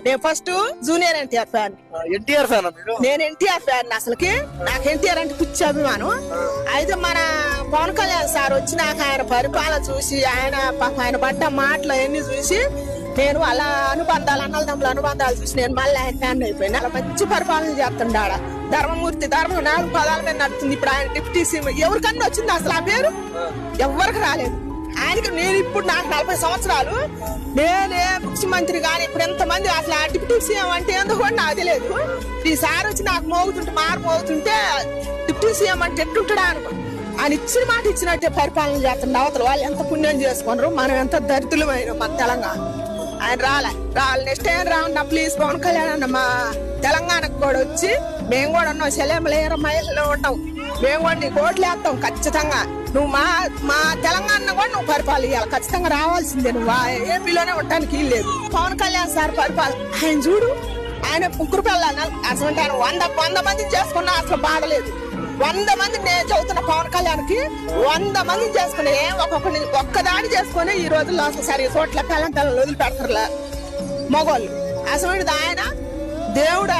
నేను first junior NTR fan. NTR fan మీరు? నేను ఎన్టీఆర్ ఫ్యాన్. అసలుకి నాకు ఎన్టీఆర్ అంటే పిచ్చి అభిమానం. అయితే మన పవన్ కళ్యాణ్ సార్ వచ్చి నాకు ఆయన పరిపాలన చూసి ఆయన పడ్డ మాటలు అవన్నీ చూసి నేను అలా అనుబంధాలు అన్నదమ్ముల అనుబంధాలు చూసి నేను మళ్ళీ ఆయన ఫ్యాన్ అయిపోయినా. అలా మంచి పరిపాలన చేస్తుండ ధర్మమూర్తి ధర్మం 4 పదాల మీద నడుతుంది. ఇప్పుడు ఆయన డిప్యూటీ సీఎం ఎవరికన్నా వచ్చింది అసలు ఆ పేరు? ఎవరికి రాలేదు. ఆయనకి నేను ఇప్పుడు నాకు 40 సంవత్సరాలు, నేనే ముఖ్యమంత్రి కానీ ఇప్పుడు ఎంతమంది అసలు ఆ డిప్యూటీ సీఎం అంటే ఎందుకు కూడా నాకు తెలియదు. ఈసారి వచ్చి నాకు మోగుతుంటే డిప్యూటీ సీఎం అంటే ఎట్టుంటాడా అనుకో. ఆయన ఇచ్చిన మాట ఇచ్చినట్టే పరిపాలన చేస్తుండే. అవతల వాళ్ళు ఎంత పుణ్యం చేసుకున్నారు, మనం ఎంత దరిద్రులమైన మన తెలంగాణ. ఆయన రాలే నెక్స్ట్ టైం రాకుండా ప్లీజ్ పవన్ కళ్యాణ్ అన్న మా తెలంగాణకు కూడా వచ్చి మేము కూడా ఉన్నాం. సెలవులేర మహిళలో ఉంటాం. మేము కూడా నీకు ఓట్లు వేస్తాం ఖచ్చితంగా. నువ్వు మా తెలంగాణ కూడా నువ్వు పరిపాలన ఇవ్వాలి. ఖచ్చితంగా రావాల్సిందే. నువ్వు ఏపీలోనే ఉండటానికి లేదు. పవన్ కళ్యాణ్ సార్ పరిపాలన ఆయన చూడు. ఆయన 3 పిల్లలు అసలు ఆయన 100 మందిని చేసుకున్నా అసలు బాధలేదు. 100 మంది నేను చదువుతున్న పవన్ కళ్యాణ్కి 100 మందిని చేసుకుని ఒక్కదాని చేసుకుని ఈ రోజుల్లో అసలు సరే చోట్ల పిల్లలు వదిలిపెడతారు మగవాళ్ళు. అసలు ఆయన దేవుడు.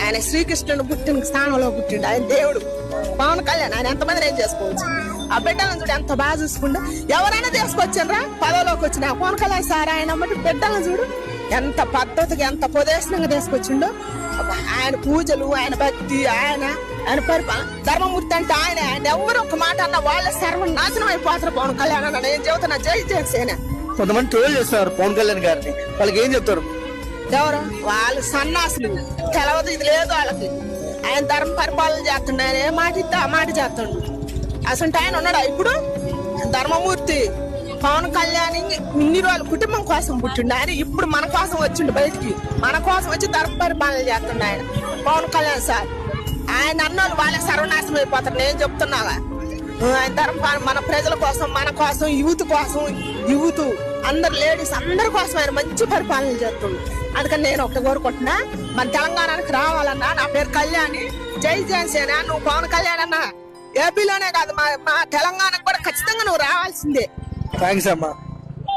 ఆయన శ్రీకృష్ణుడు పుట్టిన స్థానంలో పుట్టిండు. ఆయన దేవుడు పవన్ కళ్యాణ్. ఆయన ఎంతమంది నేను చేసుకోవచ్చు. ఆ బిడ్డలను చూడు ఎంత బాగా చూసుకుంటా. ఎవరైనా తీసుకొచ్చారా పదవిలోకి వచ్చిన పవన్ కళ్యాణ్ సార్ ఆయన బట్టి బిడ్డలను చూడు ఎంత పద్ధతిగా ఎంత ఉపదేశంగా తీసుకొచ్చిండో. ఆయన పూజలు, ఆయన భక్తి, ఆయన పరిపాలన. ధర్మమూర్తి అంటే ఆయన ఎవరు ఒక మాట అన్న వాళ్ళ సర్వనాశనం అయిపోతారు. పవన్ కళ్యాణ్ అన్న నేను చెబుతున్నా జై జనసేన. కొంతమంది ట్రోల్ చేస్తున్నారు పవన్ కళ్యాణ్ గారిని, వాళ్ళకి ఏం చెప్తారు? ఎవరు వాళ్ళు సన్నాసులు, తెలవదు ఇది లేదు వాళ్ళకి. ఆయన ధర్మ పరిపాలన చేస్తుండే. ఆయన ఏ మాట ఇస్తే ఆ మాట చేస్తుండు. అసలు ఆయన ఉన్నాడా ఇప్పుడు? ధర్మమూర్తి పవన్ కళ్యాణ్ ఇన్ని రోజులు కుటుంబం కోసం పుట్టిండు. ఆయన ఇప్పుడు మన కోసం వచ్చిండు బయటికి. మన కోసం వచ్చి ధర్మ పరిపాలన చేస్తుండే ఆయన పవన్ కళ్యాణ్ సార్. ఆయన అన్నోళ్ళు వాళ్ళకి సర్వనాశనం అయిపోతారు. నేను చెప్తున్నాగా ఆయన ధర్మ మన ప్రజల కోసం, మన కోసం, యూత్ అందరు లేడీస్ అందరి కోసం ఆయన మంచి పరిపాలన చేస్తుండు. అందుకని నేను ఒకటి కోరుకుంటున్నా, మన తెలంగాణకి రావాలన్నా. నా పేరు కళ్యాణి. జై జనసేన. నువ్వు పవన్ కళ్యాణ్ అన్నా ఏపీలోనే కాదు మా తెలంగాణకు కూడా ఖచ్చితంగా నువ్వు రావాల్సిందే. థ్యాంక్స్ అమ్మా.